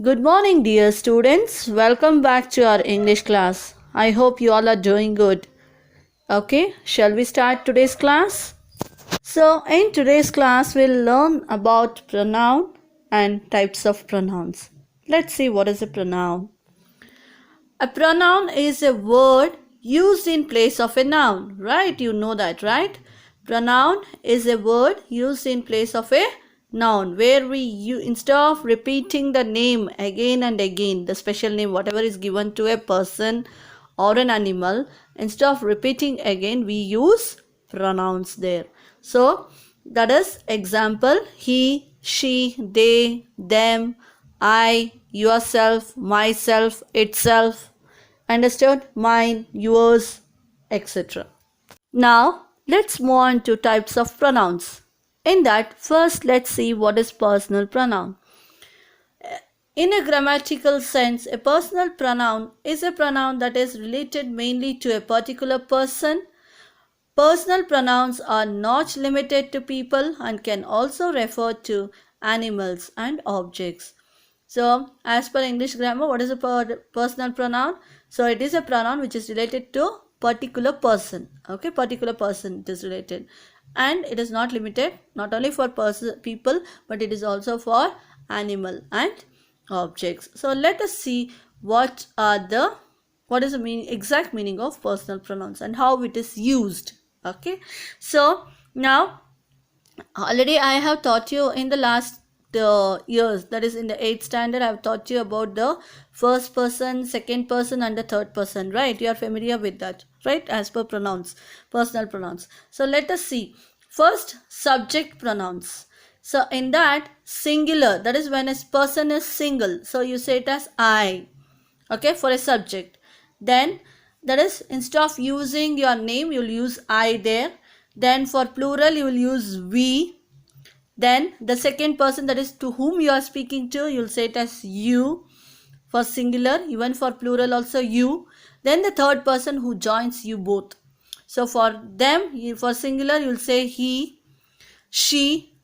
Good morning, dear students. Welcome back to our English class. I hope you all are doing good. Okay, shall we start today's class? So, in today's class, we'll learn about pronoun and types of pronouns. Let's see what is a pronoun. A pronoun is a word used in place of a noun, right? You know that, right? Pronoun is a word used in place of a noun where instead of repeating the name again and again, the special name, whatever is given to a person or an animal, instead of repeating again, we use pronouns there. So, that is example he, she, they, them, I, yourself, myself, itself. Understood? Mine, yours, etc. Now, let's move on to types of pronouns. In that, first let's see what is personal pronoun. In a grammatical sense, a personal pronoun is a pronoun that is related mainly to a particular person. Personal pronouns are not limited to people and can also refer to animals and objects. So, as per English grammar, what is a personal pronoun? So, it is a pronoun which is related to particular person. Okay, particular person it is related. And it is not limited not only for people, but it is also for animal and objects. So, let us see what is the exact meaning of personal pronouns and how it is used. Okay, so now already I have taught you in the last years, that is in the 8th standard, I have taught you about the first person, second person and the third person, right? You are familiar with that, right? As per pronouns, personal pronouns. So let us see. First, subject pronouns. So in that, singular, that is when a person is single, so you say it as I, okay, for a subject. Then that is, instead of using your name, you will use I there. Then for plural, you will use we. Then the second person, that is to whom you are speaking to, you will say it as you for singular, even for plural also you. Then the third person who joins you both. So for them, for singular, you will say he, she,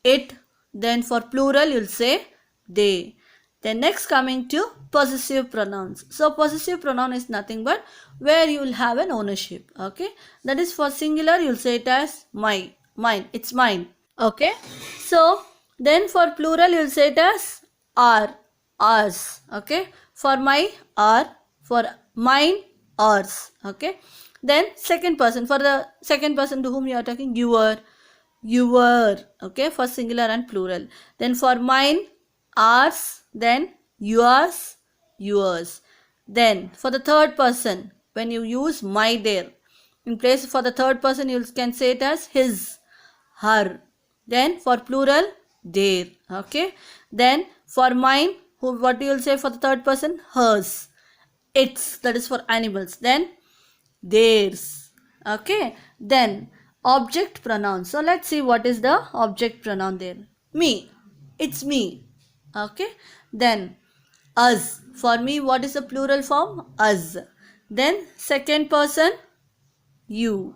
it. Then for plural, you will say they. Then next, coming to possessive pronouns. So possessive pronoun is nothing but where you will have an ownership. Okay, that is for singular, you will say it as mine, it's mine. Okay, so then for plural, you will say it as our, ours. Okay, for my, our, for mine, ours. Okay, then second person, for the second person to whom you are talking, your, okay, for singular and plural. Then for mine, ours. Then yours, yours. Then for the third person, when you use my there, in place for the third person, you can say it as his, her. Then for plural, their. Okay, then for mine, what you will say for the third person, hers, its, that is for animals. Then theirs. Okay, then object pronoun. So let's see what is the object pronoun there. Me, it's me. Okay, then us, for me, what is the plural form? Us. Then second person, you,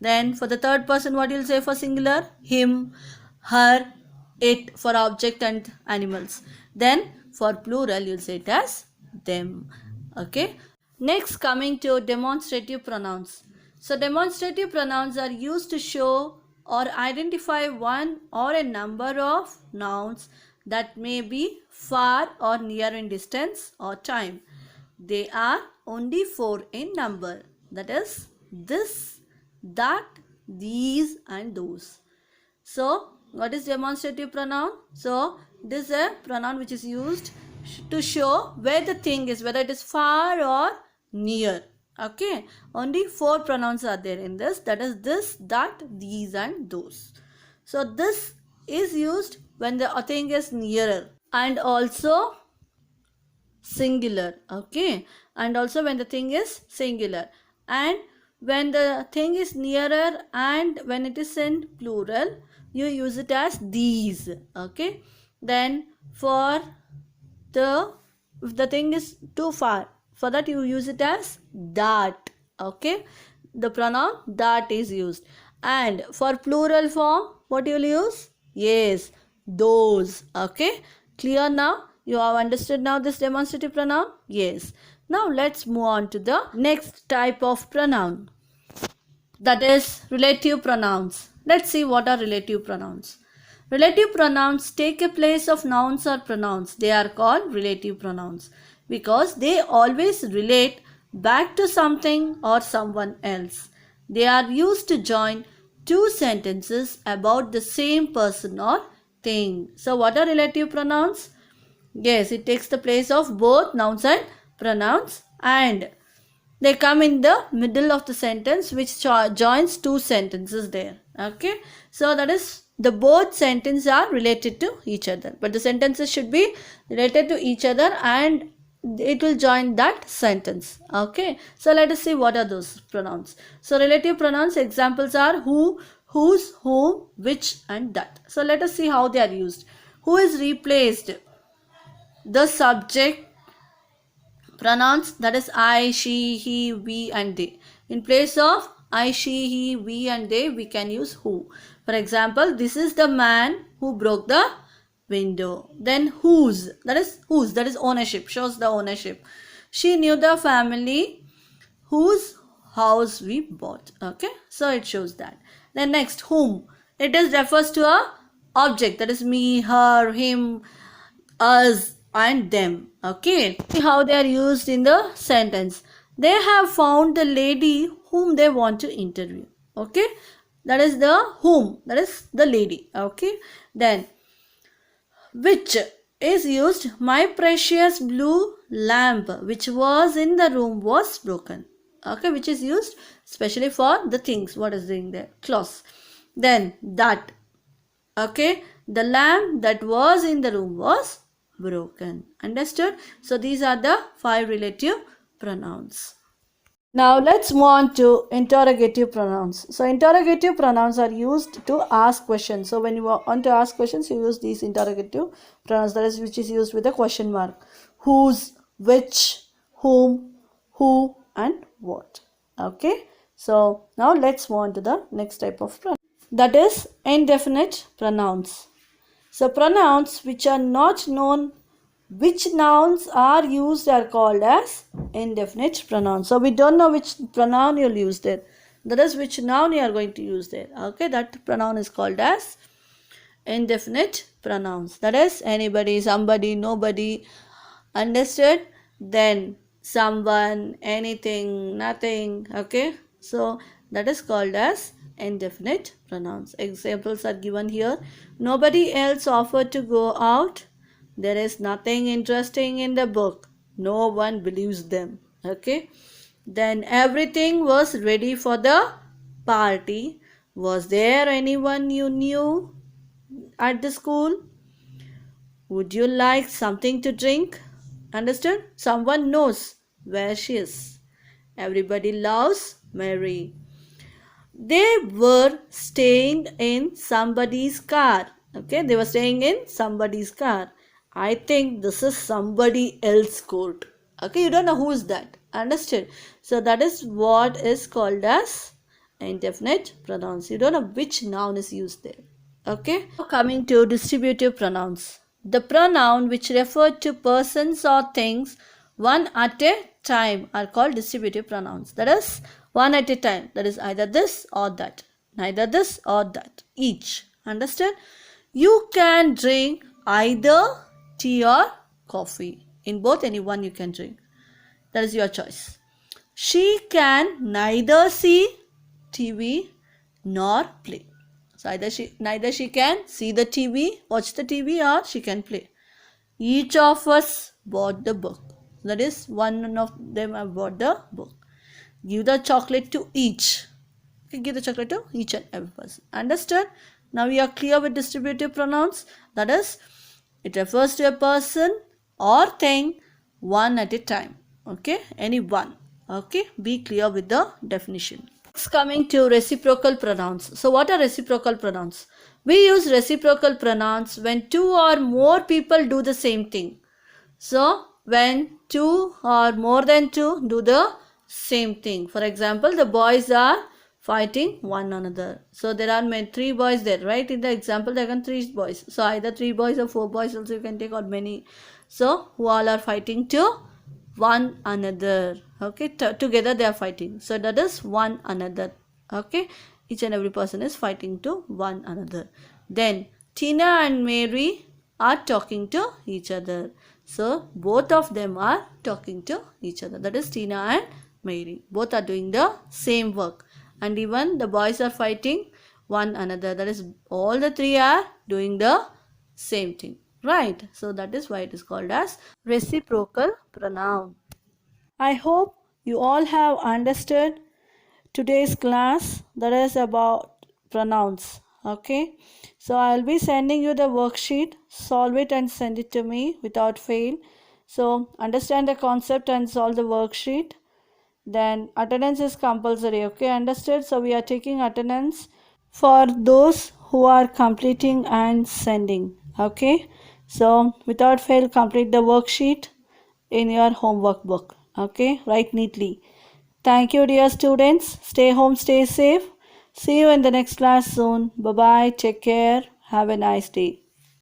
then for the third person, what you'll say for singular? Him, her, it, for object and animals. Then for plural, you'll say it as them. Okay, next, coming to demonstrative pronouns. So demonstrative pronouns are used to show or identify one or a number of nouns that may be far or near in distance or time. They are only 4 in number, that is this, that, these and those. So what is demonstrative pronoun? So this is a pronoun which is used to show where the thing is, whether it is far or near. Okay, only 4 pronouns are there in this, that is this, that, these and those. So this is used when the thing is nearer and also singular. Okay, and also when the thing is singular, and when the thing is nearer and when it is in plural, you use it as these. Okay, then for if the thing is too far, for that you use it as that. Okay, the pronoun that is used. And for plural form, what you will use? Yes, those. Okay, Clear now? You have understood now this demonstrative pronoun? Yes. Now let's move on to the next type of pronoun. That is relative pronouns. Let's see what are relative pronouns. Relative pronouns take a place of nouns or pronouns. They are called relative pronouns because they always relate back to something or someone else. They are used to join two sentences about the same person or thing. So what are relative pronouns? Yes, it takes the place of both nouns and pronouns, and they come in the middle of the sentence which joins two sentences there. Okay, so that is the both sentences are related to each other, but the sentences should be related to each other and it will join that sentence. Okay, so let us see what are those pronouns. So relative pronouns examples are who, whose, whom, which and that. So let us see how they are used. Who is replaced the subject pronouns, that is I, she, he, we and they. In place of I, she, he, we and they, we can use who. For example, this is the man who broke the window. Then whose, that is ownership, shows the ownership. She knew the family whose house we bought. Okay, so it shows that. Then next, whom, it is refers to a object, that is me, her, him, us and them. Okay, see how they are used in the sentence. They have found the lady whom they want to interview. Okay, that is the whom, that is the lady. Okay, then which is used, my precious blue lamp which was in the room was broken. Okay, which is used especially for the things what is doing there, clothes. Then that, okay, the lamp that was in the room was broken. Understood? So these are the 5 relative pronouns. Now let's move on to interrogative pronouns. So interrogative pronouns are used to ask questions. So when you want to ask questions, you use these interrogative pronouns, that is which is used with a question mark. Whose, which, whom, who and what. Okay. So now let's move on to the next type of pronoun. That is indefinite pronouns. So pronouns which are not known which nouns are used are called as indefinite pronouns. So we don't know which pronoun you'll use there. That is which noun you are going to use there. Okay, that pronoun is called as indefinite pronouns. That is anybody, somebody, nobody. Understood? Then someone, anything, nothing. Okay, so that is called as indefinite pronouns. Examples are given here. Nobody else offered to go out. There is nothing interesting in the book. No one believes them. Okay. Then everything was ready for the party. Was there anyone you knew at the school? Would you like something to drink? Understood? Someone knows where she is. Everybody loves Mary. They were staying in somebody's car. Okay, they were staying in somebody's car. I think this is somebody else's coat. Okay, you don't know who is that. Understood? So that is what is called as indefinite pronouns. You don't know which noun is used there. Okay. Now coming to distributive pronouns. The pronoun which refer to persons or things one at a time are called distributive pronouns. That is one at a time. That is either this or that. Neither this or that. Each. Understand? You can drink either tea or coffee. In both, any one you can drink. That is your choice. She can neither see TV nor play. So neither she can see the TV, watch the TV, or she can play. Each of us bought the book. That is, one of them have bought the book. Give the chocolate to each. Okay, give the chocolate to each and every person. Understood? Now we are clear with distributive pronouns. That is, it refers to a person or thing one at a time. Okay, any one. Okay, be clear with the definition. Next, coming to reciprocal pronouns. So what are reciprocal pronouns? We use reciprocal pronouns when two or more people do the same thing. So when two or more than two do the same thing. For example, the boys are fighting one another. So there are three boys there, right? In the example taken, three boys. So either three boys or four boys also you can take, or many. So who all are fighting to one another. Okay, together they are fighting. So that is one another. Okay, each and every person is fighting to one another. Then Tina and Mary are talking to each other. So both of them are talking to each other. That is Tina and Mary. Both are doing the same work. And even the boys are fighting one another. That is, all the three are doing the same thing. Right? So that is why it is called as reciprocal pronoun. I hope you all have understood today's class, that is about pronouns. Okay, so I'll be sending you the worksheet. Solve it and send it to me without fail. So understand the concept and solve the worksheet. Then attendance is compulsory. Okay, understood? So we are taking attendance for those who are completing and sending. Okay, so without fail complete the worksheet in your homework book. Okay, write neatly. Thank you, dear students. Stay home, stay safe. See you in the next class soon. Bye bye. Take care. Have a nice day.